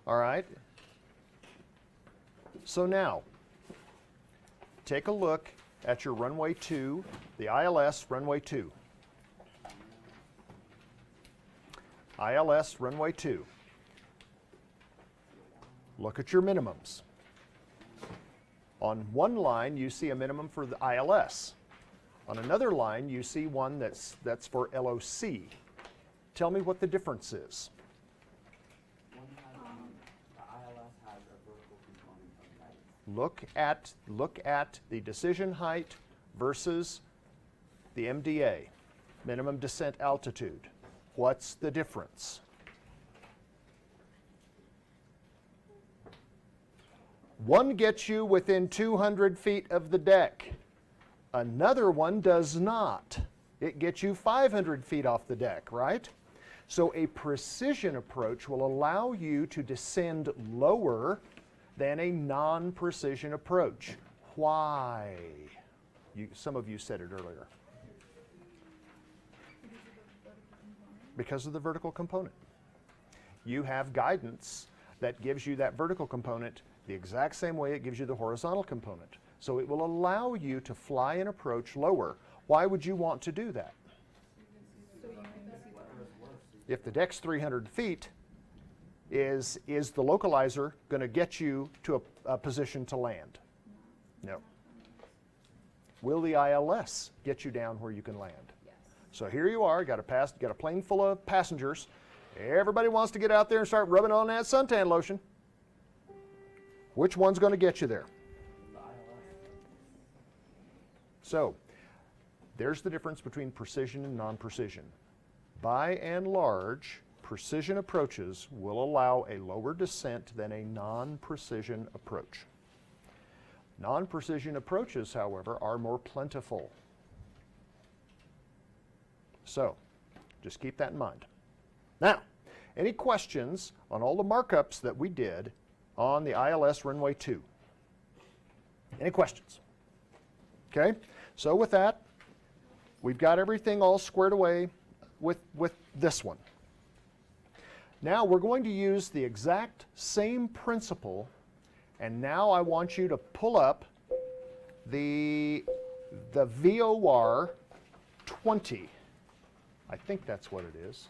All right? So now, take a look at your runway 2, the ILS runway 2. ILS runway 2. Look at your minimums. On one line, you see a minimum for the ILS. On another line, you see one that's for LOC. Tell me what the difference is. The ILS has a vertical component of height. Look at the decision height versus the MDA, minimum descent altitude. What's the difference? One gets you within 200 feet of the deck. Another one does not. It gets you 500 feet off the deck, right? So a precision approach will allow you to descend lower than a non-precision approach. Why? Some of you said it earlier. Because of the vertical component. You have guidance that gives you that vertical component the exact same way it gives you the horizontal component. So it will allow you to fly an approach lower. Why would you want to do that? If the deck's 300 feet, is the localizer going to get you to a position to land? No. Will the ILS get you down where you can land? Yes. So here you are, got a plane full of passengers. Everybody wants to get out there and start rubbing on that suntan lotion. Which one's going to get you there? So, there's the difference between precision and non-precision. By and large, precision approaches will allow a lower descent than a non-precision approach. Non-precision approaches, however, are more plentiful. So, just keep that in mind. Now, any questions on all the markups that we did on the ILS runway 2? Any questions? Okay, so with that, we've got everything all squared away with this one. Now we're going to use the exact same principle, and now I want you to pull up the VOR 20. I think that's what it is.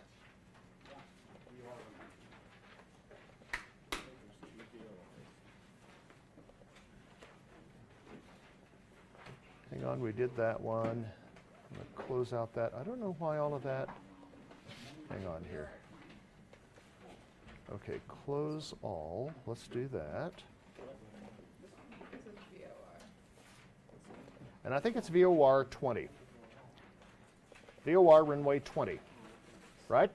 Hang on, we did that one. I'm going to close out that. I don't know why all of that. Hang on here. Okay, close all. Let's do that. And I think it's VOR 20. VOR runway 20, right?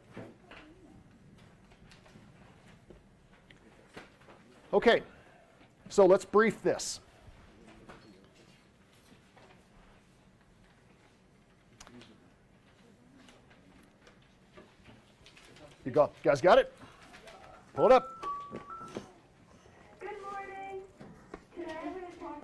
Okay, so let's brief this. You guys got it? Pull it up. Good morning. Today I'm going to talk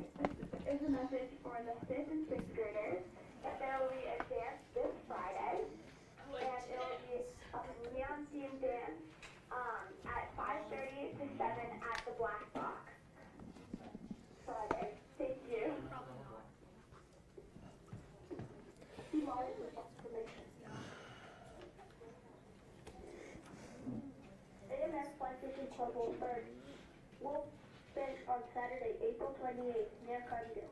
is a message for the 5th and 6th graders. And there will be a dance this Friday. And it will be a neon theme dance at 5:30 to 7 at the Black Box. Friday. Thank you. AMS Flight Fishing Club will finish on Saturday, April 28th near Cardinal.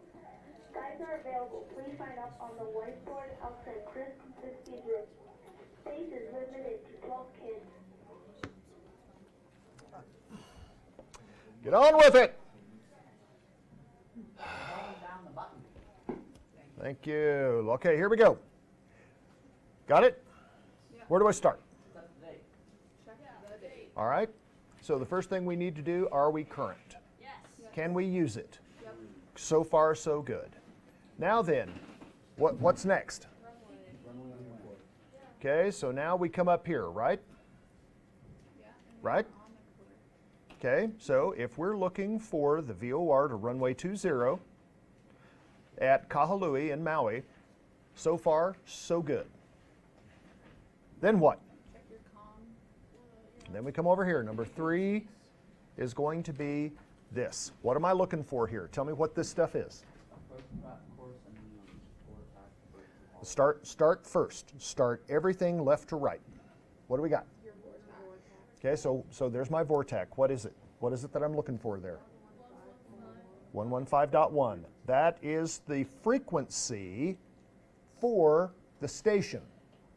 Guides are available. Please sign up on the whiteboard outside Chris Konsinski's room. Space is limited to 12 kids. Get on with it. Thank you. Okay, here we go. Got it? Yeah. Where do I start? Check the date. All right. So the first thing we need to do, are we current? Yes. Can we use it? Yep. So far, so good. Now then, what's next? Okay, so now we come up here, right? Yeah. Right? Okay, so if we're looking for the VOR to runway 20 at Kahului in Maui, so far, so good. Then what? Check your comm. Then we come over here, number 3, is going to be this. What am I looking for here? Tell me what this stuff is. Approach course and forward path versus Start first. Start everything left to right. What do we got? Your vortex. Okay, so there's my vortex. What is it? What is it that I'm looking for there? 115.1. That is the frequency for the station,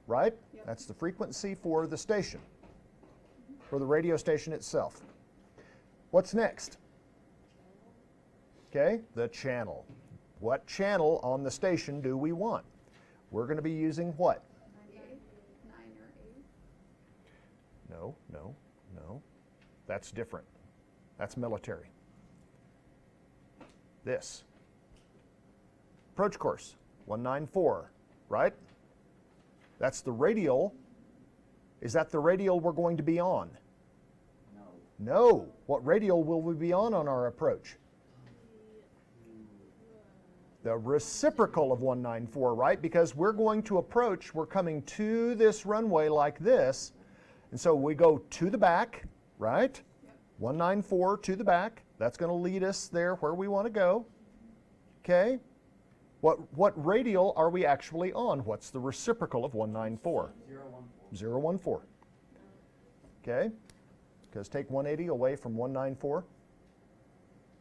right? Yep. That's the frequency for the station, for the radio station itself. What's next? Okay, the channel. What channel on the station do we want? We're going to be using what? 9 or 8. No, no, no. That's different. That's military. This. Approach course, 194, right? That's the radial. Is that the radial we're going to be on? no. No. What radial will we be on our approach? The reciprocal of 194, right? Because we're going to approach, we're coming to this runway like this, and so we go to the back, right? Yep. 194 to the back. That's going to lead us there where we want to go. Okay? What radial are we actually on? What's the reciprocal of 194? 014. 014. Okay? Because take 180 away from 194.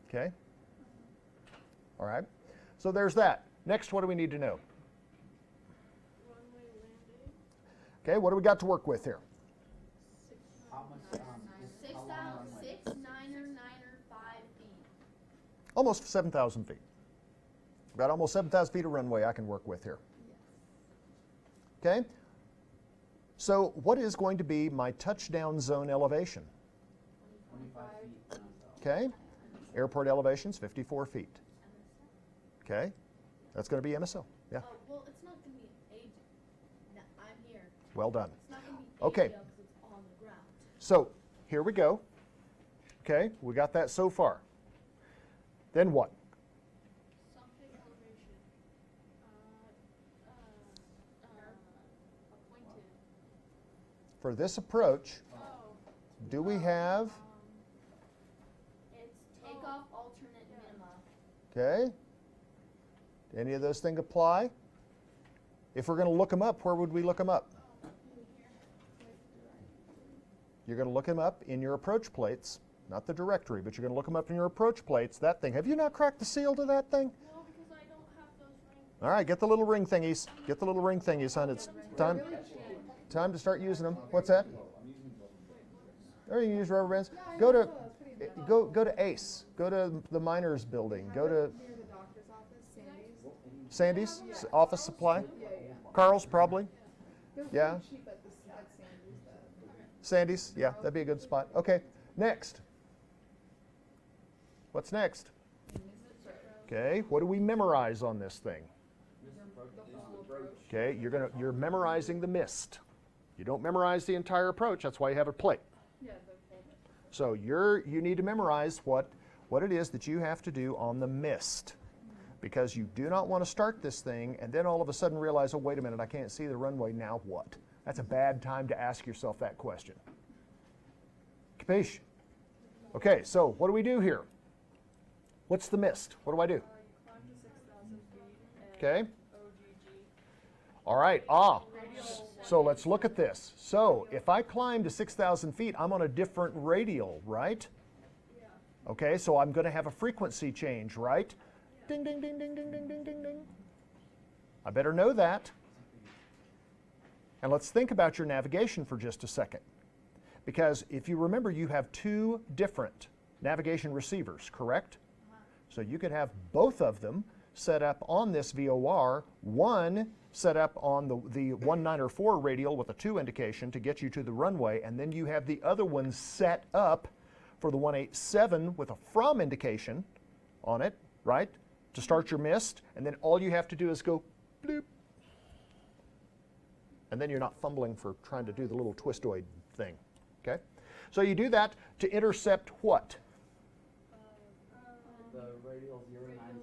Okay? All right. So there's that. Next, what do we need to know? Runway landing. Okay, what do we got to work with here? How much, Six how long thousand, runway? 6, 9 or 5 feet. Almost 7,000 feet. Got almost 7,000 feet of runway I can work with here. Okay? So what is going to be my touchdown zone elevation? 25 feet. Okay? Airport elevation's 54 feet. Okay? That's going to be MSO. Yeah, Oh, well, it's not going to be aged. No, I'm here. well done. It's not going to be Okay. aged because it's on the ground. So here we go. Okay, we got that so far. Then what? Something elevation. Appointed. For this approach, Oh. do we have, It's takeoff alternate minima. okay? Any of those things apply? If we're going to look them up, where would we look them up? You're going to look them up in your approach plates, not the directory, but you're going to look them up in your approach plates, that thing. Have you not cracked the seal to that thing? No, because I don't have those rings. All right, get the little ring thingies. Get the little ring thingies, son. It's time to start using them. What's that? Or you can use rubber bands. Go to ACE. Go to the miners building. Go to Near the doctor's office, Sandy's. Sandy's office supply. Yeah. Carl's probably. They're Yeah. really cheap at Sandy's. Sandy's, yeah, that'd be a good spot. Okay, next. What's next? Okay, what do we memorize on this thing? Okay, you're memorizing the mist. You don't memorize the entire approach. That's why you have a plate. Yeah, So you need to memorize what it is that you have to do on the mist, because you do not want to start this thing and then all of a sudden realize, oh, wait a minute, I can't see the runway, now what? That's a bad time to ask yourself that question. Capiche? Okay, so what do we do here? What's the mist? What do I do? you climb to 6,000 feet. And Okay. OGG. All right, so let's look at this. So if I climb to 6,000 feet, I'm on a different radial, right? Yeah. Okay, so I'm going to have a frequency change, right? Ding, ding, ding, ding, ding, ding, ding, ding, ding. I better know that. And let's think about your navigation for just a second. Because if you remember, you have two different navigation receivers, correct? So you could have both of them set up on this VOR, one set up on the 194 radial with a 2 indication to get you to the runway, and then you have the other one set up for the 187 with a from indication on it, right? To start your mist, and then all you have to do is go bloop. And then you're not fumbling for trying to do the little twistoid thing, okay? So you do that to intercept what? The radial 090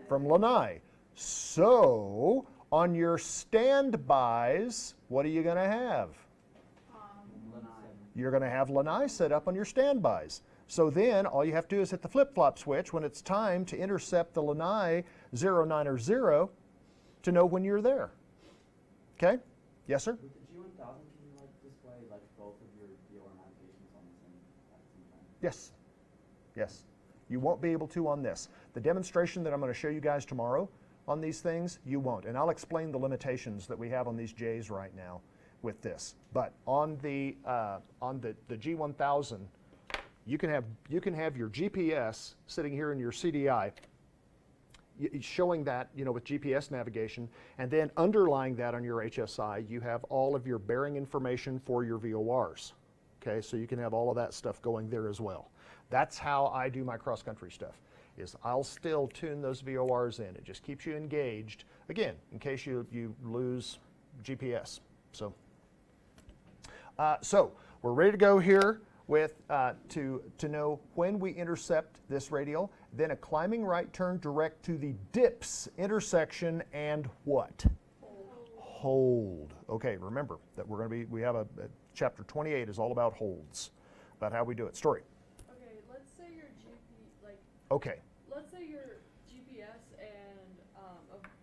From Lanai. So on your standbys, what are you going to have? Lanai. you're going to have lanai set up on your standbys. So then all you have to do is hit the flip-flop switch when it's time to intercept the lanai 09 or 0 to know when you're there. Okay? Yes, sir? With the G1000, can you like display like both of your VOR navigations on the same at the same time? Yes. Yes. You won't be able to on this. The demonstration that I'm going to show you guys tomorrow on these things, you won't. And I'll explain the limitations that we have on these J's right now with this. But on the G1000, you can have your GPS sitting here in your CDI, showing that, you know, with GPS navigation, and then underlying that on your HSI, you have all of your bearing information for your VORs. Okay, so you can have all of that stuff going there as well. That's how I do my cross-country stuff, is I'll still tune those VORs in. It just keeps you engaged, again, in case you lose GPS. So we're ready to go here with to know when we intercept this radial, then a climbing right turn direct to the dips intersection and what? Hold. Okay, remember that we have a chapter 28 is all about holds, about how we do it. Story. Okay, let's say your Okay. let's say your GPS and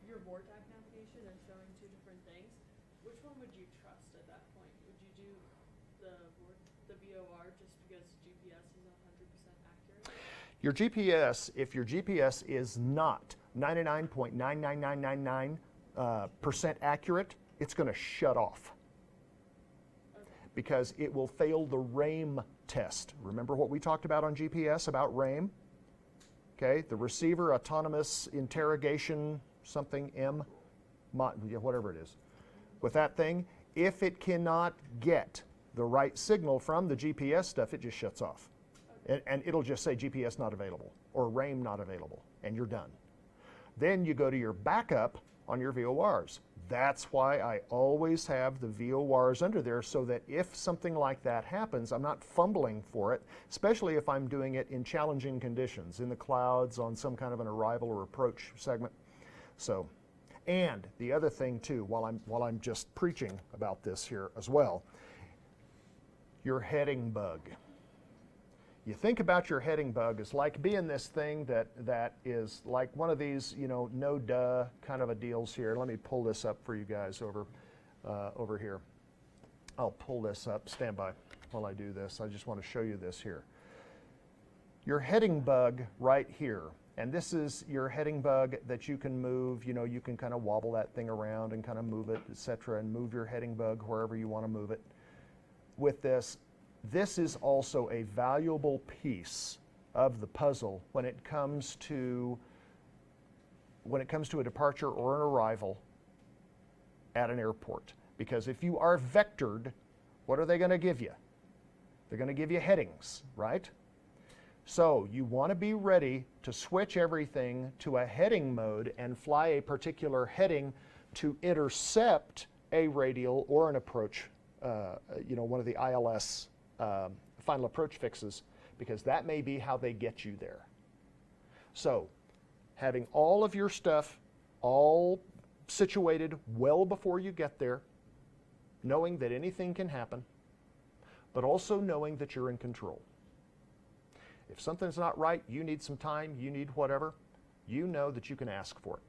your vortex navigation are showing two different things. Which one would you trust at that point? Would you do the VOR just because GPS is 100% accurate? Your GPS, if your GPS is not 99.99999% accurate, it's going to shut off. Because it will fail the RAIM test. Remember what we talked about on GPS about RAIM? Okay, the receiver autonomous interrogation something whatever it is. With that thing, if it cannot get the right signal from the GPS stuff, it just shuts off. And it'll just say GPS not available or RAIM not available, and you're done. Then you go to your backup on your VORs. That's why I always have the VORs under there, so that if something like that happens, I'm not fumbling for it, especially if I'm doing it in challenging conditions, in the clouds, on some kind of an arrival or approach segment. So, and the other thing too, while I'm just preaching about this here as well, your heading bug. You think about your heading bug as like being this thing that is like one of these, you know, no duh kind of a deals here. Let me pull this up for you guys over here. I'll pull this up. Stand by while I do this. I just want to show you this here. Your heading bug right here. And this is your heading bug that you can move. You know, you can kind of wobble that thing around and kind of move it, etc., and move your heading bug wherever you want to move it. With this is also a valuable piece of the puzzle when it comes to a departure or an arrival at an airport. Because if you are vectored, what are they going to give you? They're going to give you headings, right? So you want to be ready to switch everything to a heading mode and fly a particular heading to intercept a radial or an approach, one of the ILS final approach fixes, because that may be how they get you there. So having all of your stuff all situated well before you get there, knowing that anything can happen, but also knowing that you're in control. If something's not right, you need some time, you need whatever, you know that you can ask for it.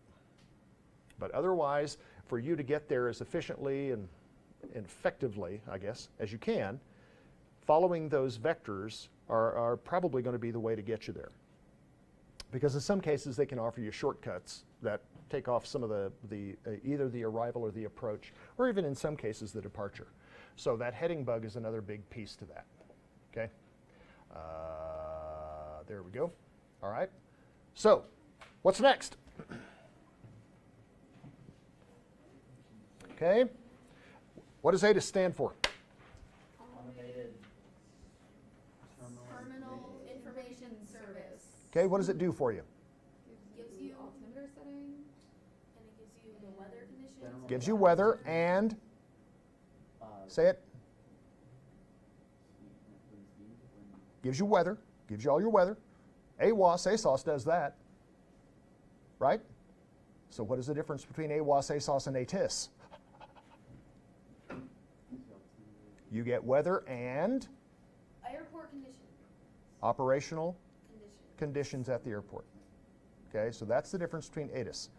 But otherwise, for you to get there as efficiently and effectively, I guess, as you can, following those vectors are probably going to be the way to get you there. Because in some cases they can offer you shortcuts that take off some of the either the arrival or the approach, or even in some cases the departure. So that heading bug is another big piece to that. Okay, there we go. All right. So what's next? Okay. What does ATIS stand for? Automated Terminal Information Service. Okay, what does it do for you? Gives you altimeter setting, and it gives you the weather conditions. Gives you weather and, say it, gives you weather, gives you all your weather. ASOS does that, right? So what is the difference between ASOS, and ATIS? You get weather and Airport condition. operational Condition. conditions at the airport. Okay, so that's the difference between ATIS.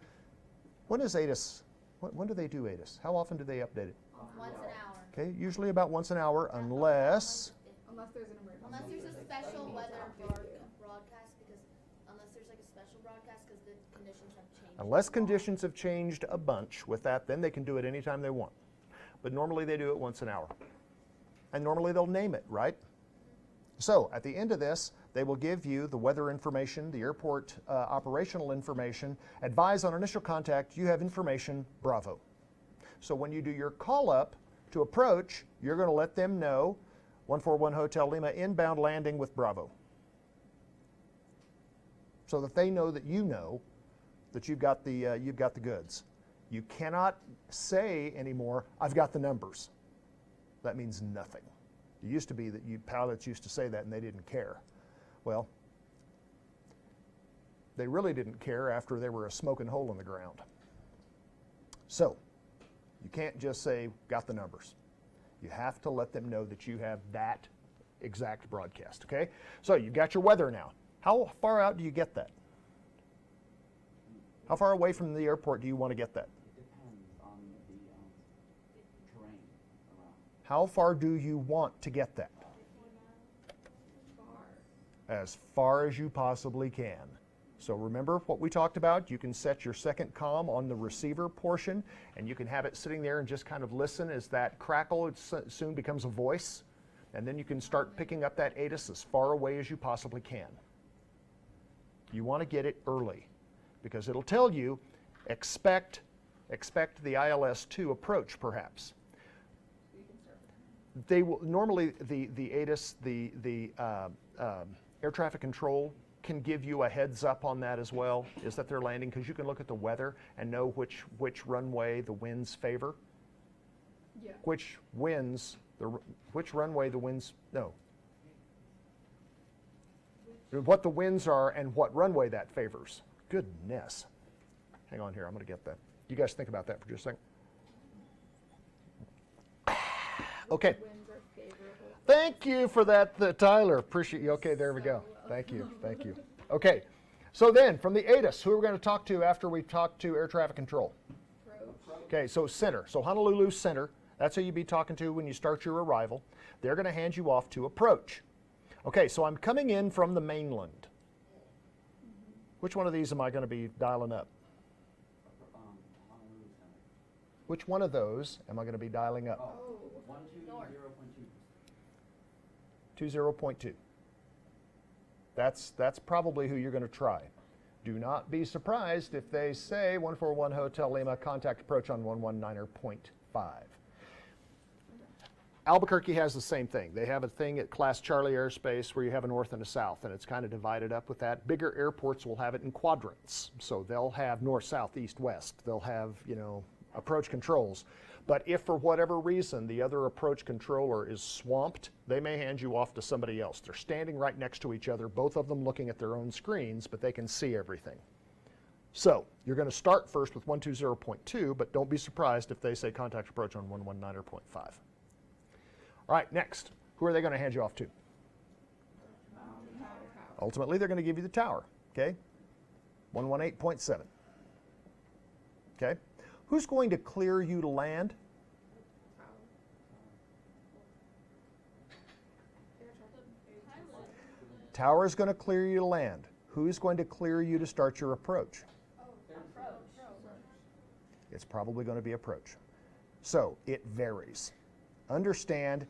When is ATIS, when do they do ATIS? How often do they update it? Once an hour. Okay, usually about once an hour, unless, Unless there's an emergency. Unless there's a special weather broadcast, because, unless there's like a special broadcast, because the conditions have changed. unless conditions have changed a bunch with that, then they can do it anytime they want. But normally they do it once an hour. And normally they'll name it, right? So at the end of this, they will give you the weather information, the airport operational information, advise on initial contact, you have information, bravo. So when you do your call up to approach, you're going to let them know 141 Hotel Lima inbound landing with Bravo. So that they know that you know that you've got the goods. You cannot say anymore, I've got the numbers. That means nothing. It used to be that pilots used to say that and they didn't care. Well, they really didn't care after they were a smoking hole in the ground. So, you can't just say, got the numbers. You have to let them know that you have that exact broadcast, okay? So, you've got your weather now. How far out do you get that? How far away from the airport do you want to get that? It depends on the terrain around. How far do you want to get that? As far as you possibly can. So remember what we talked about? You can set your second comm on the receiver portion, and you can have it sitting there and just kind of listen as that crackle soon becomes a voice, and then you can start picking up that ATIS as far away as you possibly can. You want to get it early, because it'll tell you, expect the ILS-2 approach, perhaps. They will normally the ATIS, the air traffic control can give you a heads up on that as well, is that they're landing, because you can look at the weather and know which runway the winds favor. Yeah. Which runway the winds, no. What the winds are and what runway that favors. Goodness. Hang on here, I'm going to get that. You guys think about that for just a second. Okay. Winds are favorable. Thank you for that, Tyler. Appreciate you. Okay, there we go. Thank you. Thank you. Okay. So then, from the ATIS, who are we going to talk to after we talk to air traffic control? Okay, so center. So Honolulu Center, that's who you'd be talking to when you start your arrival. They're going to hand you off to approach. Okay, so I'm coming in from the mainland. Which one of these am I going to be dialing up? Honolulu Center. Which one of those am I going to be dialing up? Oh, 120.2. 20.2. That's probably who you're going to try. Do not be surprised if they say 141 Hotel Lima, contact approach on 119.5. Albuquerque has the same thing. They have a thing at Class Charlie Airspace where you have a north and a south, and it's kind of divided up with that. Bigger airports will have it in quadrants. So they'll have north, south, east, west. They'll have, approach controls. But if for whatever reason the other approach controller is swamped, they may hand you off to somebody else. They're standing right next to each other, both of them looking at their own screens, but they can see everything. So you're going to start first with 120.2, but don't be surprised if they say contact approach on 119.5. All right, next. Who are they going to hand you off to? Ultimately, they're going to give you the tower, okay? 118.7. Okay? Who's going to clear you to land? Tower is going to clear you to land. Who's going to clear you to start your approach? It's probably going to be approach. So it varies. Understand,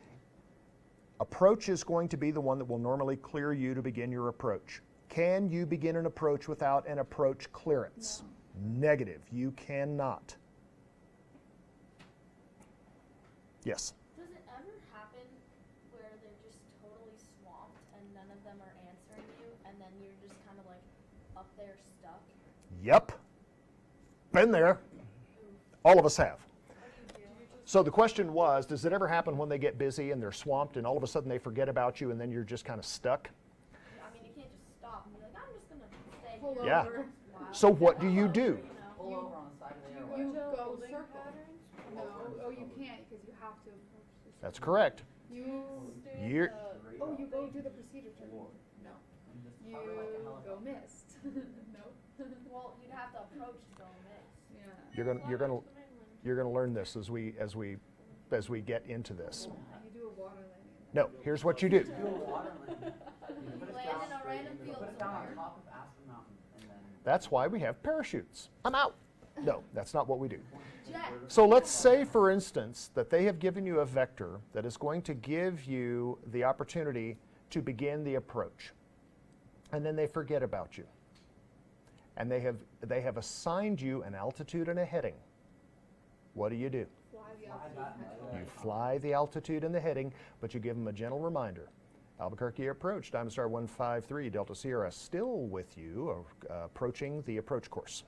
approach is going to be the one that will normally clear you to begin your approach. Can you begin an approach without an approach clearance? No. Negative. You cannot. Yes? Does it ever happen where they're just totally swamped and none of them are answering you, and then you're just kind of like up there stuck? Yep. Been there. All of us have. So the question was, does it ever happen when they get busy and they're swamped and all of a sudden they forget about you and then you're just kind of stuck? I mean, you can't just stop and be like, I'm just going to stay Pull here. Yeah. over. So what do you do? Pull over on the side of the airway. You go building circle. patterns? No, oh, you can't because you have to approach the circle. That's correct. You, You're, oh, you go do the procedure turn. No. And just You hover like a go helicopter. missed. No. Well, you'd have to approach to go mix. Yeah. you're gonna learn this as we get into this. You do a water landing. No, here's what you do. Do a water landing. You put us land down- in a random you field put us down on somewhere. top of Aspen Mountain, and then That's why we have parachutes. I'm out. No, that's not what we do. Jet. So let's say, for instance, that they have given you a vector that is going to give you the opportunity to begin the approach. And then they forget about you. And they have assigned you an altitude and a heading. What do? Fly the Fly altitude. that head. You fly the altitude and the heading, but you give them a gentle reminder. Albuquerque approach, Diamond Star 153, Delta Sierra, still with you, approaching the approach course.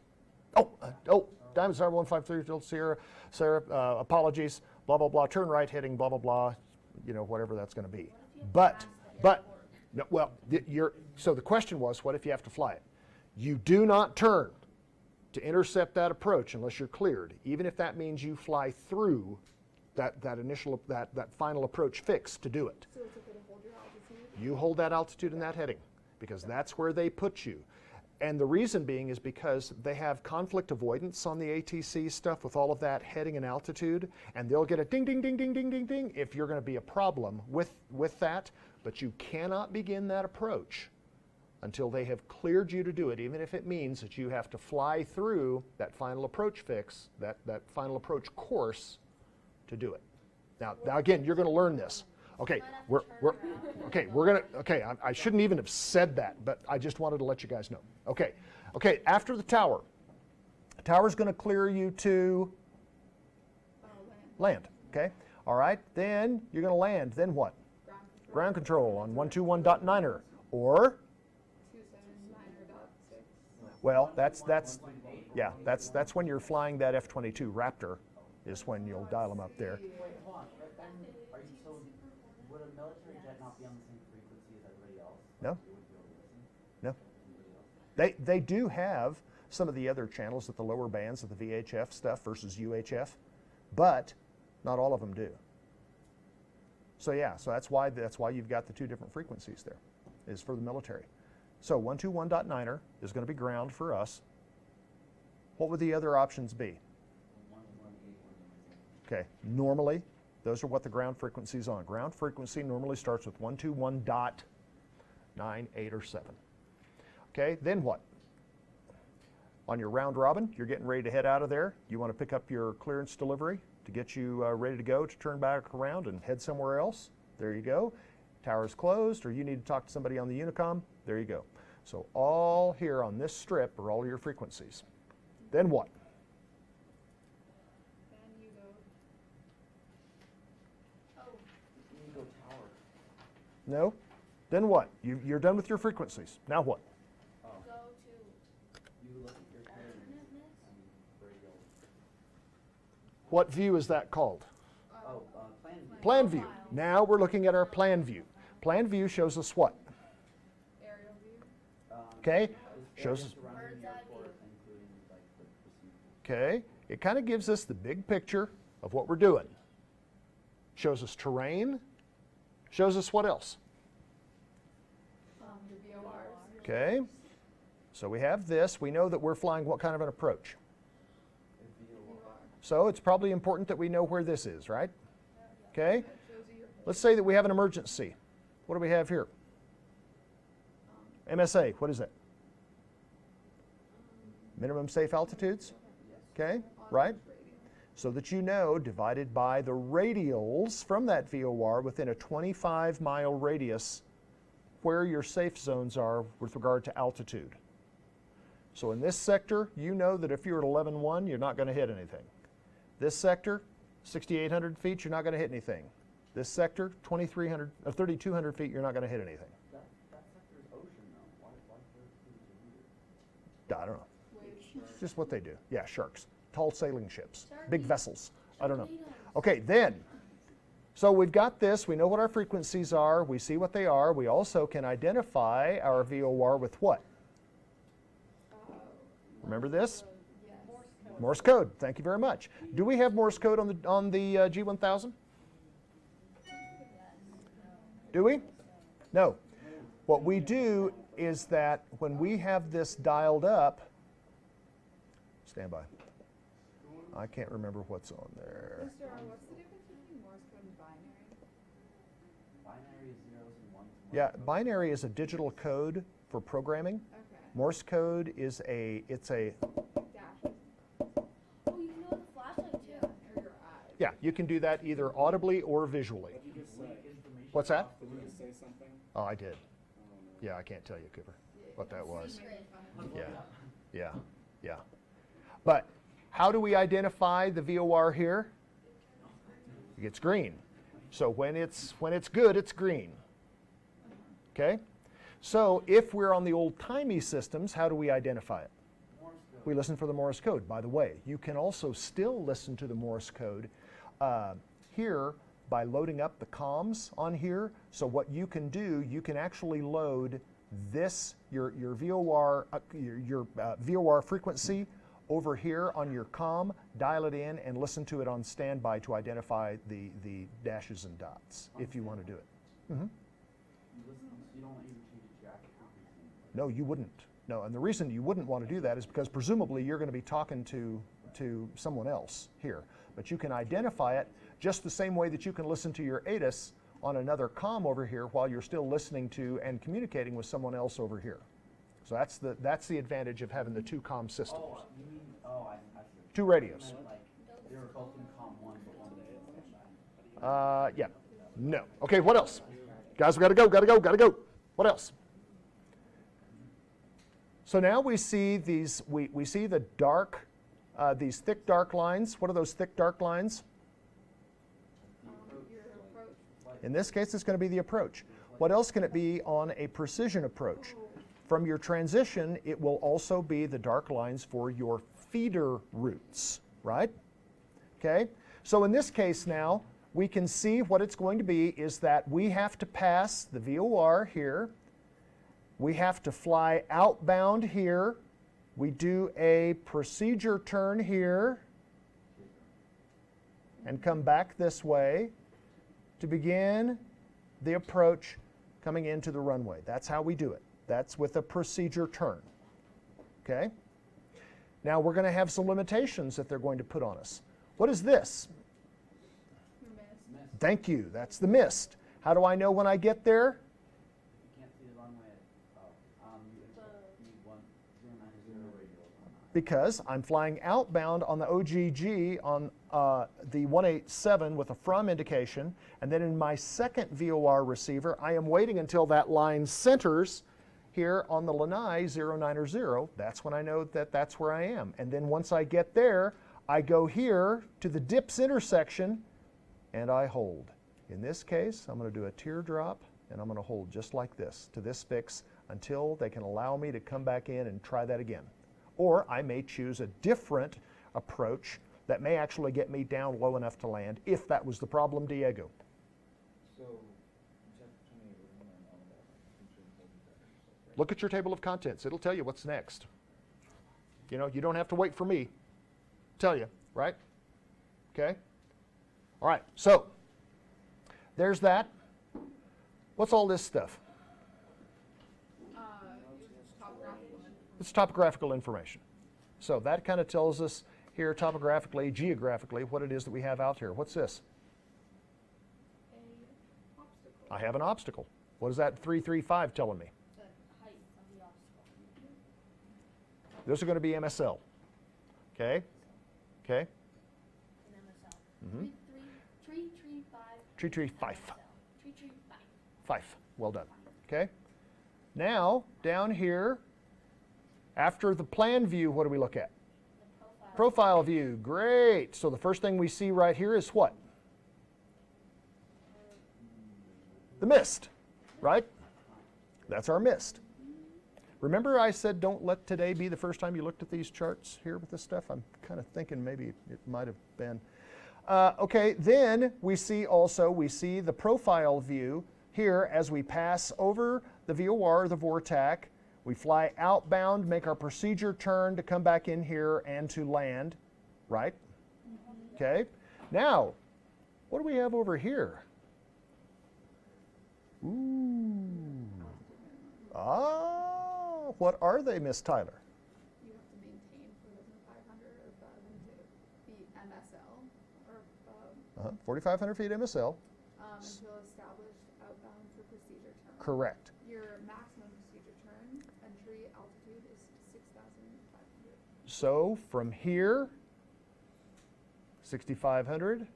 Diamond Star 153, Delta Sierra, apologies, blah, blah, blah, turn right, heading, blah, blah, blah, whatever that's going to be. But, no, well, so the question was, what if you have to fly it? You do not turn to intercept that approach unless you're cleared, even if that means you fly through that final approach fix to do it. So it's okay to hold your altitude. You hold that altitude and that heading because that's where they put you. And the reason being is because they have conflict avoidance on the ATC stuff with all of that heading and altitude, and they'll get a ding, ding, ding, ding, ding, ding, ding if you're going to be a problem with that, but you cannot begin that approach until they have cleared you to do it, even if it means that you have to fly through that final approach fix, that final approach course to do it. Now again, you're going to learn this. Okay, I shouldn't even have said that, but I just wanted to let you guys know. Okay, after the tower's going to clear you to land. Okay, all right, then you're going to land. Then what? Ground control on 121.9er or 279.6. well, that's when you're flying that F-22 Raptor is when you'll dial them up there. wait, hold on. But then, would a military jet not be on the same frequency as everybody else? No. It would be able to listen No. to everybody else? They do have some of the other channels at the lower bands of the VHF stuff versus UHF, but not all of them do. So yeah, so that's why you've got the two different frequencies there, is for the military. So 121.9er is going to be ground for us. What would the other options be? 118.9. Okay, normally those are what the ground frequency is on. Ground frequency normally starts with 121.9, 8, or 7. Okay, then what? On your round robin, you're getting ready to head out of there. You want to pick up your clearance delivery to get you ready to go to turn back around and head somewhere else. There you go. Tower's closed, or you need to talk to somebody on the Unicom. There you go. So all here on this strip are all your frequencies. Then what? Then you go. You go tower. No? Then what? You're done with your frequencies. Now what? Go to You look at your clearance alternate mix. and radio. What view is that called? Plan view. Plan view. Now we're looking at our plan view. Plan view shows us what? Aerial view. Okay? This Shows area us. surrounding the Bird's eye airport, view. including like the procedure. Okay? It kind of gives us the big picture of what we're doing. Shows us terrain. Shows us what else? Your VORs. Okay? So we have this. We know that we're flying what kind of an approach. So it's probably important that we know where this is, right? Okay? That shows you your Let's say that we have an emergency. What do we have here? MSA, what is it? Minimum safe altitudes? Okay, right? So that you know, divided by the radials from that VOR within a 25-mile radius, where your safe zones are with regard to altitude. So in this sector, you know that if you're at 11.1, you're not going to hit anything. This sector, 6,800 feet, you're not going to hit anything. This sector, 3,200 feet, you're not going to hit anything. That sector is ocean though. Why is I don't know. waves. It's just what they do. Yeah, sharks. Tall sailing ships. Big Sharkies. vessels. I don't know. Tornadoes. Okay, then. So we've got this. We know what our frequencies are. We see what they are. We also can identify our VOR with what? Remember this? Yes. Morse code. Thank you very much. Do we have Morse code on the G1000? Do we? No. What we do is that when we have this dialed up, stand by. I can't remember what's on there. Mr. R, what's the difference between Morse code and binary? Binary is zeros and ones. Yeah, binary is a digital code for programming. Okay. Morse code is it's a, Dashes. Oh, you can do it with the flashlight too. Yeah, or your eyes. yeah, you can do that either audibly or visually. What did you just say? What's that? Did you just say something? Oh, I did. Oh, no. Yeah, I can't tell you, Cooper, what that was. Great. Yeah, yeah. But how do we identify the VOR here? It's green. So when it's good, it's green. Okay? So if we're on the old-timey systems, how do we identify it? Morse code. We listen for the Morse code. By the way, you can also still listen to the Morse code here by loading up the comms on here. So what you can do, you can actually load this, your VOR, VOR frequency over here on your comm, dial it in, and listen to it on standby to identify the dashes and dots, if you want to do it. Mm-hmm. You listen, so you don't even change the geographic frequency. No, you wouldn't. No, and the reason you wouldn't want to do that is because presumably you're going to be talking to someone else here. But you can identify it just the same way that you can listen to your ATIS on another comm over here while you're still listening to and communicating with someone else over here. So that's the advantage of having the two comm systems. Oh, you mean, I see. Two radios. You meant like, they were both in COM 1, but one day. Yeah. No. Okay, what else? Guys, we gotta go. What else? So now we see these, we see the dark, these thick dark lines. What are those thick dark lines? Your approach. In this case, it's going to be the approach. What else can it be on a precision approach? From your transition, it will also be the dark lines for your feeder routes, right? Okay, so in this case now, we can see what it's going to be is that we have to pass the VOR here. We have to fly outbound here. We do a procedure turn here and come back this way to begin the approach coming into the runway. That's how we do it. That's with a procedure turn. Okay? Now we're going to have some limitations that they're going to put on us. What is this? Missed. Thank you. That's the mist. How do I know when I get there? You can't see the runway you want 090 radio on. Because I'm flying outbound on the OGG on the 187 with a from indication, and then in my second VOR receiver, I am waiting until that line centers here on the Lanai 090. That's when I know that that's where I am. And then once I get there, I go here to the dips intersection and I hold. In this case, I'm going to do a teardrop and I'm going to hold just like this to this fix until they can allow me to come back in and try that again. Or I may choose a different approach that may actually get me down low enough to land if that was the problem, Diego. So, just tell me what you learned all about. Look at your table of contents. It'll tell you what's next. You know, you don't have to wait for me. Tell you, right? Okay? All right, so there's that. What's all this stuff? Topographical. It's topographical information. So that kind of tells us here topographically, geographically, what it is that we have out here. What's this? Obstacle. I have an obstacle. What is that 335 telling me? The height of the obstacle. Those are going to be MSL. Okay? Okay? In MSL. Mhm. Tree 5. Tree 5. Tree 5. 5. Well done. Okay? Now, down here, after the plan view, what do we look at? The profile. Profile view. Great. So the first thing we see right here is what? The mist, right? That's our mist. Remember I said don't let today be the first time you looked at these charts here with this stuff? I'm kind of thinking maybe it might have been. Okay, then we see the profile view here as we pass over the VOR, the VORTAC. We fly outbound, make our procedure turn to come back in here and to land. right? Okay. Now, what do we have over here? Ooh. Ah, what are they, Miss Tyler? You have to maintain 4,500 or above feet MSL or above 4,500 feet MSL. until established outbound for procedure turn. Correct. Your maximum procedure turn entry altitude is 6,500. So from here, 6,500,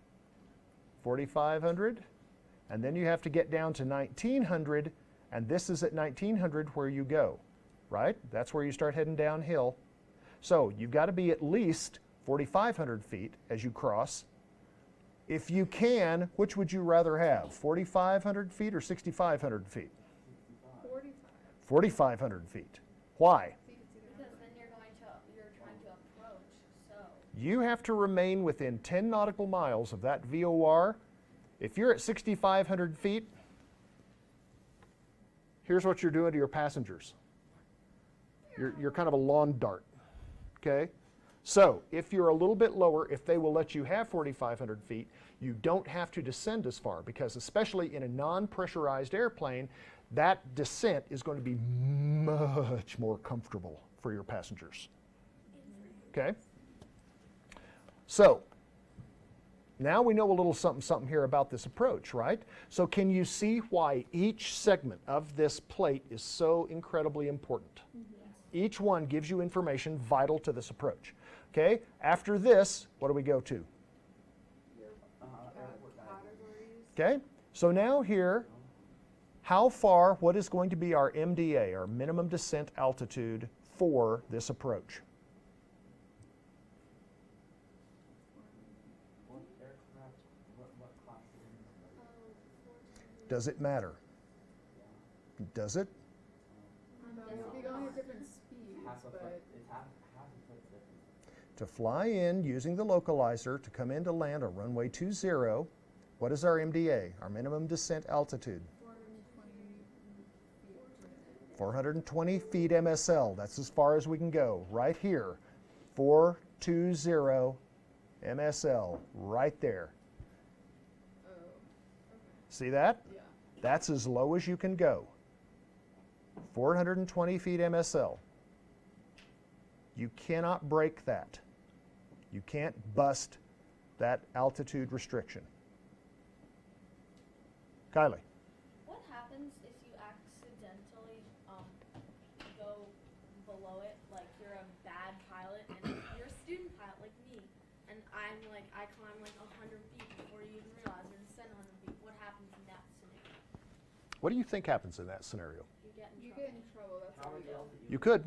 4,500, and then you have to get down to 1,900, and this is at 1,900 where you go, right? That's where you start heading downhill. So you've got to be at least 4,500 feet as you cross. If you can, which would you rather have, 4,500 feet or 6,500 feet? 45. 4,500 feet. Why? Because then you're trying to approach, so. You have to remain within 10 nautical miles of that VOR. If you're at 6,500 feet, here's what you're doing to your passengers. You're kind of a lawn dart, okay? So if you're a little bit lower, if they will let you have 4,500 feet, you don't have to descend as far, because especially in a non-pressurized airplane, that descent is going to be much more comfortable for your passengers. Okay? So, now we know a little something here about this approach, right? So can you see why each segment of this plate is so incredibly important? Each one gives you information vital to this approach. Okay, after this, what do we go to? Categories. Okay, so now here, how far, what is going to be our MDA, our minimum descent altitude for this approach? What aircraft, what class is it? Does it matter? Does it? You'll be going at different speeds, Half a foot, but it's half a foot difference. To fly in using the localizer to come in to land on runway 20, what is our MDA, our minimum descent altitude? 420 feet MSL. That's as far as we can go. Right here, 420 MSL, right there. oh, okay. See that? Yeah. That's as low as you can go. 420 feet MSL. You cannot break that. You can't bust that altitude restriction. Kylie. What happens if you accidentally go below it, like you're a bad pilot and you're a student pilot like me, and I climb like 100 feet before you even realize you're descend 100 feet. What happens in that scenario? What do you think happens in that scenario? You get in You trouble. get in trouble. That's How what are we the do. altitude? You could.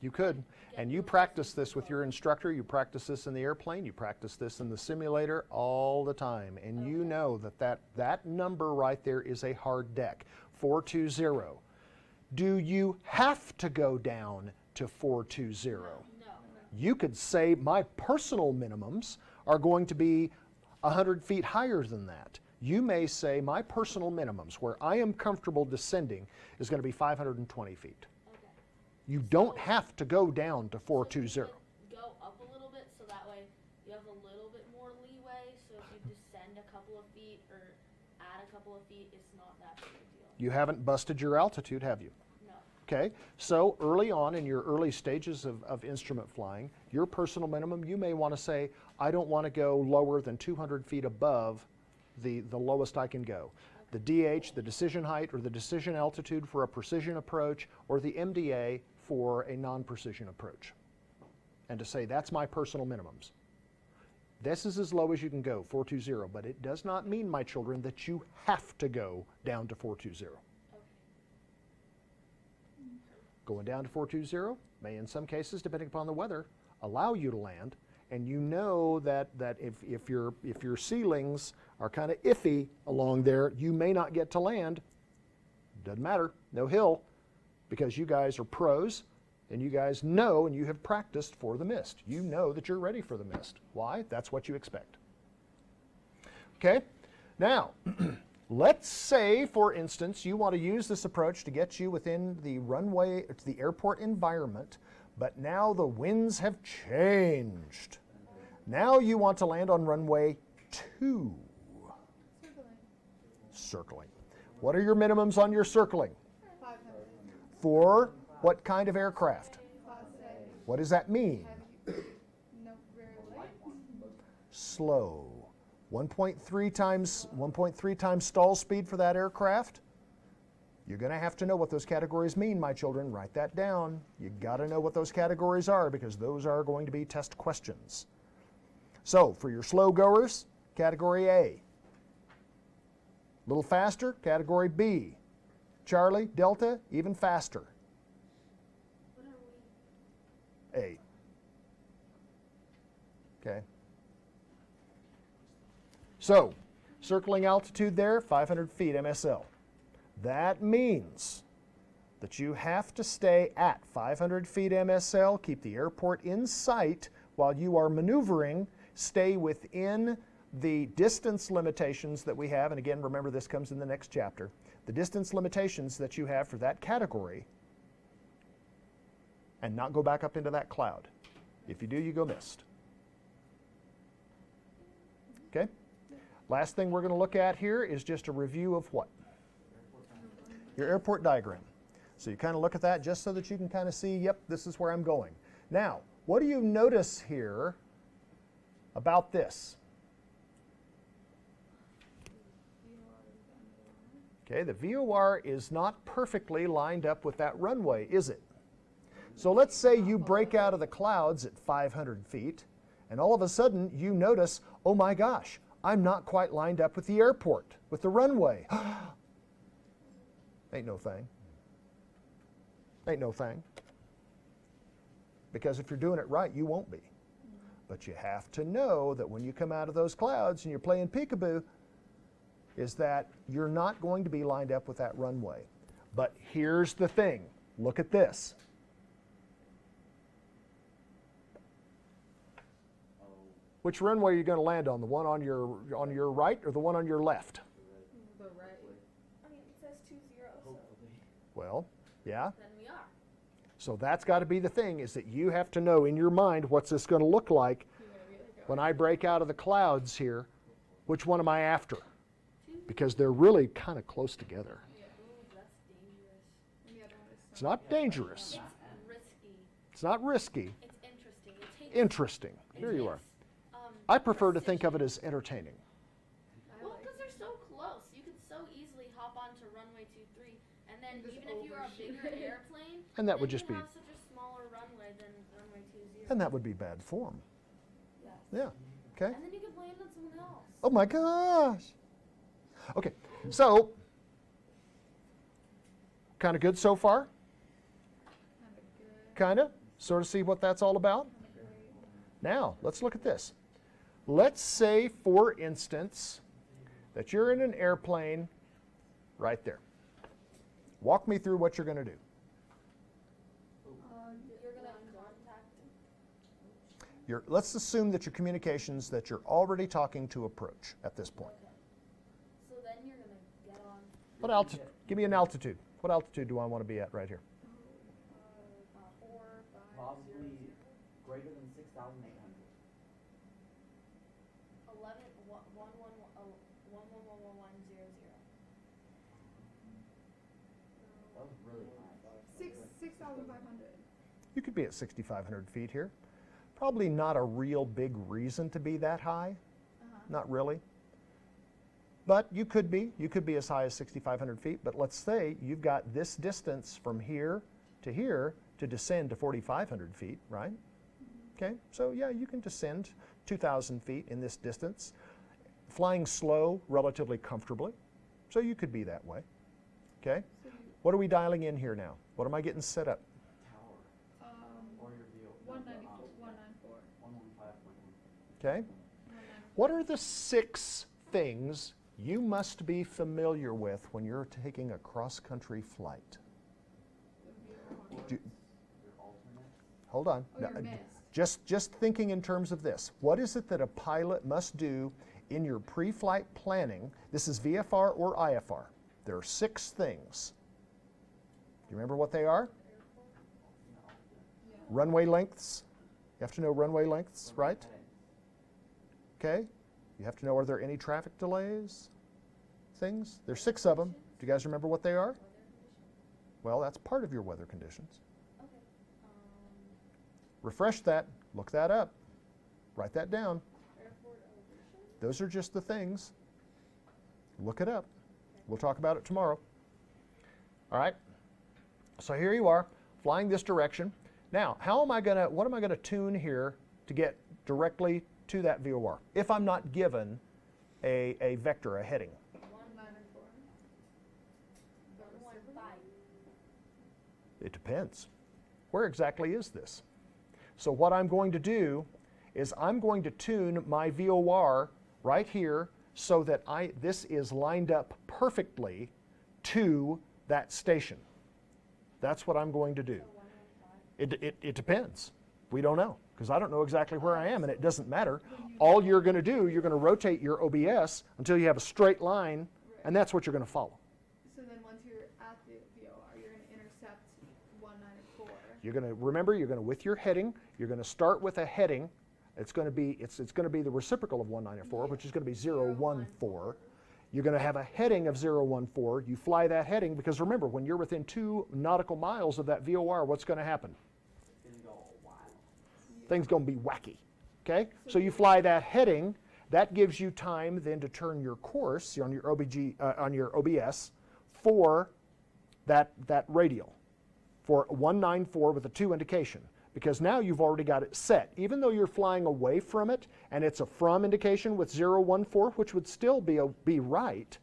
You could. And you practice this with your instructor, you practice this in the airplane, you practice this in the simulator all the time. And you know that number right there is a hard deck, 420. Do you have to go down to 420? No. You could say my personal minimums are going to be 100 feet higher than that. You may say my personal minimums, where I am comfortable descending, is going to be 520 feet. Okay. You don't have to go down to So 420. you could go up a little bit, so that way you have a little bit more leeway. So if you descend a couple of feet or add a couple of feet, it's not that big a deal. You haven't busted your altitude, have you? No. Okay, so early on in your early stages of instrument flying, your personal minimum, you may want to say, I don't want to go lower than 200 feet above the lowest I can go. The DH, the decision height, or the decision altitude for a precision approach, or the MDA for a non-precision approach. And to say, that's my personal minimums. This is as low as you can go, 420, but it does not mean, my children, that you have to go down to 420. Okay. Going down to 420 may, in some cases, depending upon the weather, allow you to land. And you know that if your ceilings are kind of iffy along there, you may not get to land. Doesn't matter, no hill, because you guys are pros, and you guys know and you have practiced for the mist. You know that you're ready for the mist. Why? That's what you expect. Okay, now, let's say, for instance, you want to use this approach to get you within the runway, the airport environment, but now the winds have changed. Now you want to land on runway 2. Circling. Circling. What are your minimums on your circling? 500. For what kind of aircraft? Class A. What does that mean? Heavy. No, very light. Slow. 1.3 times stall speed for that aircraft. You're going to have to know what those categories mean, my children. Write that down. You got to know what those categories are because those are going to be test questions. So, for your slow goers, category A. A little faster, category B. Charlie, Delta, even faster. What are we? A. Okay. So, circling altitude there, 500 feet MSL. That means that you have to stay at 500 feet MSL, keep the airport in sight while you are maneuvering, stay within the distance limitations that we have, and again, remember this comes in the next chapter, the distance limitations that you have for that category, and not go back up into that cloud. If you do, you go missed. Okay? Last thing we're going to look at here is just a review of what? Your airport diagram. So you kind of look at that just so that you can kind of see, yep, this is where I'm going. Now, what do you notice here about this? Okay, the VOR is not perfectly lined up with that runway, is it? So let's say you break out of the clouds at 500 feet, and all of a sudden you notice, oh my gosh, I'm not quite lined up with the airport, with the runway. Ain't no thing. Ain't no thing. Because if you're doing it right, you won't be. But you have to know that when you come out of those clouds and you're playing peekaboo, is that you're not going to be lined up with that runway. But here's the thing. Look at this. Which runway are you going to land on? The one on your right or the one on your left? The right. I mean, it says 20, so Well, yeah. then we are. So that's got to be the thing, is that you have to know in your mind what's this going to look like when I break out of the clouds here. Which one am I after? Because they're really kind of close together. Ooh, that's dangerous. And the other one is It's not dangerous. It's risky. It's not risky. It's interesting. It takes. Interesting. it Here you are. takes, I prefer to think of it as entertaining. I Well, like because they're so close, you could so easily hop onto runway 23, and then Just even if you were a overshoot bigger it. airplane, And that then would just you'd be, have such a smaller runway than runway 20. and that would be bad form. Yes. Yeah. Okay. And then you could land on someone else. Oh my gosh. Okay. So, kind of good so far? kind of good. Kind of? Sort of see what that's all about? Now, let's look at this. Let's say, for instance, that you're in an airplane right there. Walk me through what you're going to do. You're gonna contact. Let's assume that your communications that you're already talking to approach at this point. Okay. So then you're gonna get on. What altitude? Give me an altitude. What altitude do I want to be at right here? 4, 5, Probably greater than 6,800. 11, 111110. That was really high. 6,500. You could be at 6,500 feet here. Probably not a real big reason to be that high. Not really. But you could be. You could be as high as 6,500 feet. But let's say you've got this distance from here to descend to 4,500 feet, right? Okay, so yeah, you can descend 2,000 feet in this distance, flying slow, relatively comfortably. So you could be that way. Okay? What are we dialing in here now? What am I getting set up? Tower. Or your VO. 194. 194. 115.1. Okay? What are the 6 things you must be familiar with when you're taking a cross-country flight? Do- Your alternate. hold on. Oh, you're missed. Just thinking in terms of this. What is it that a pilot must do in your pre-flight planning? This is VFR or IFR. There are 6 things. Do you remember what they are? Runway lengths. You have to know runway lengths, right? Okay? You have to know, are there any traffic delays? Things? There's 6 of them. Do you guys remember what they are? Well, that's part of your weather conditions. Okay. Refresh that. Look that up. Write that down. Airport elevation? Those are just the things. Look it up. We'll talk about it tomorrow. All right? So here you are, flying this direction. Now, what am I gonna tune here to get directly to that VOR if I'm not given a vector, a heading? 194. 115. It depends. Where exactly is this? So what I'm going to do is I'm going to tune my VOR right here so that this is lined up perfectly to that station. That's what I'm going to do. It depends. We don't know, because I don't know exactly where I am, and it doesn't matter. All you're going to do, you're going to rotate your OBS until you have a straight line, and that's what you're going to follow. So then once you're at the VOR, you're going to intercept 194. You're going to remember. You're going to, with your heading, you're going to start with a heading. It's going to be the reciprocal of 194, which is going to be 014. You're going to have a heading of 014. You fly that heading because remember, when you're within 2 nautical miles of that VOR, what's going to happen? It's gonna go wild. Things going to be wacky. Okay? So you fly that heading. That gives you time then to turn your course on your OBS for that radial for 194 with a 2 indication. Because now you've already got it set. Even though you're flying away from it, and it's a from indication with 014, which would still be right,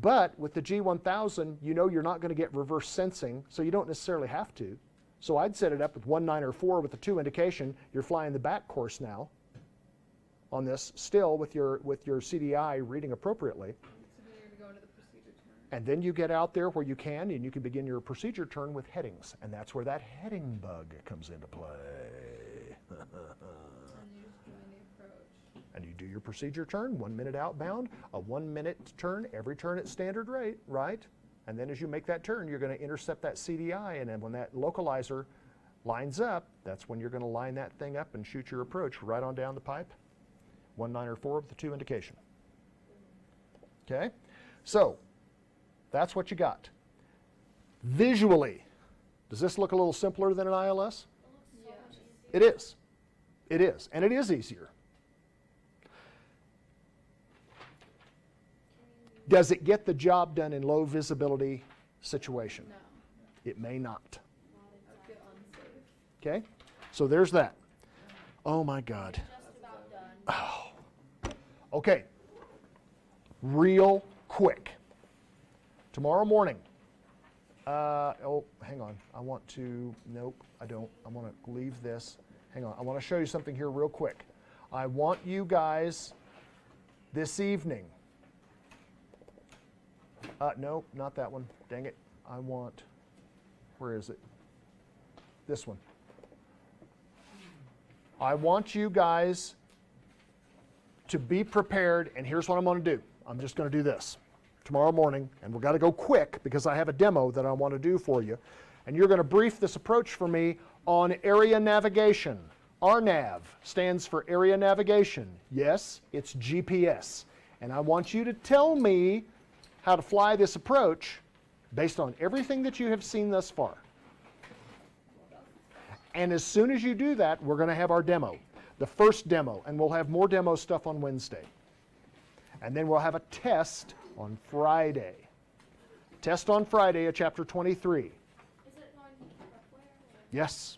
but with the G1000, you know you're not going to get reverse sensing, so you don't necessarily have to. So I'd set it up with 194 with a 2 indication. You're flying the back course now on this, still with your CDI reading appropriately. So then you're going to go into the procedure turn. And then you get out there where you can, and you can begin your procedure turn with headings. And that's where that heading bug comes into play. And you're just doing the approach. And you do your procedure turn, 1 minute outbound, a 1 minute turn, every turn at standard rate, right? And then as you make that turn, you're going to intercept that CDI, and then when that localizer lines up, that's when you're going to line that thing up and shoot your approach right on down the pipe. 194 with the 2 indication. Okay? So, that's what you got. Visually, does this look a little simpler than an ILS? It looks so much easier. It is. It is. And it is easier. Does it get the job done in low visibility situation? No. It may not. That would get unsafe. Okay? So there's that. Oh my God. Just about done. Okay. Real quick. Tomorrow morning. Hang on. Nope, I don't. I want to leave this. Hang on. I want to show you something here real quick. I want you guys this evening. No, not that one. Dang it. Where is it? This one. I want you guys to be prepared, and here's what I'm going to do. I'm just going to do this tomorrow morning, and we've got to go quick because I have a demo that I want to do for you. And you're going to brief this approach for me on area navigation. RNAV stands for area navigation. Yes, it's GPS. And I want you to tell me how to fly this approach based on everything that you have seen thus far. And as soon as you do that, we're going to have our demo, the first demo, and we'll have more demo stuff on Wednesday. And then we'll have a test on Friday. Test on Friday at chapter 23. Is it going to keep up where? Yes.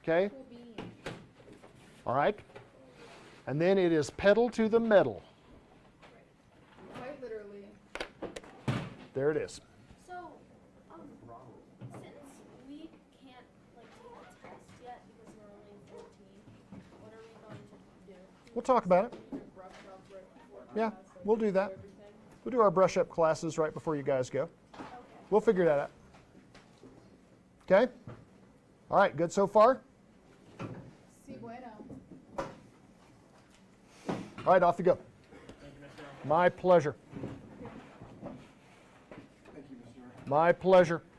Okay? Cool bean. All right? And then it is pedal to the metal. Quite literally. There it is. So, since we can't take the test yet because we're only 14, what are we going to do? We'll talk about it. Yeah, we'll do that. We'll do our brush up classes right before you guys go. Okay. We'll figure that out. Okay? All right, good so far? Si bueno. All right, off you go. My pleasure. Thank you, Mr. My pleasure.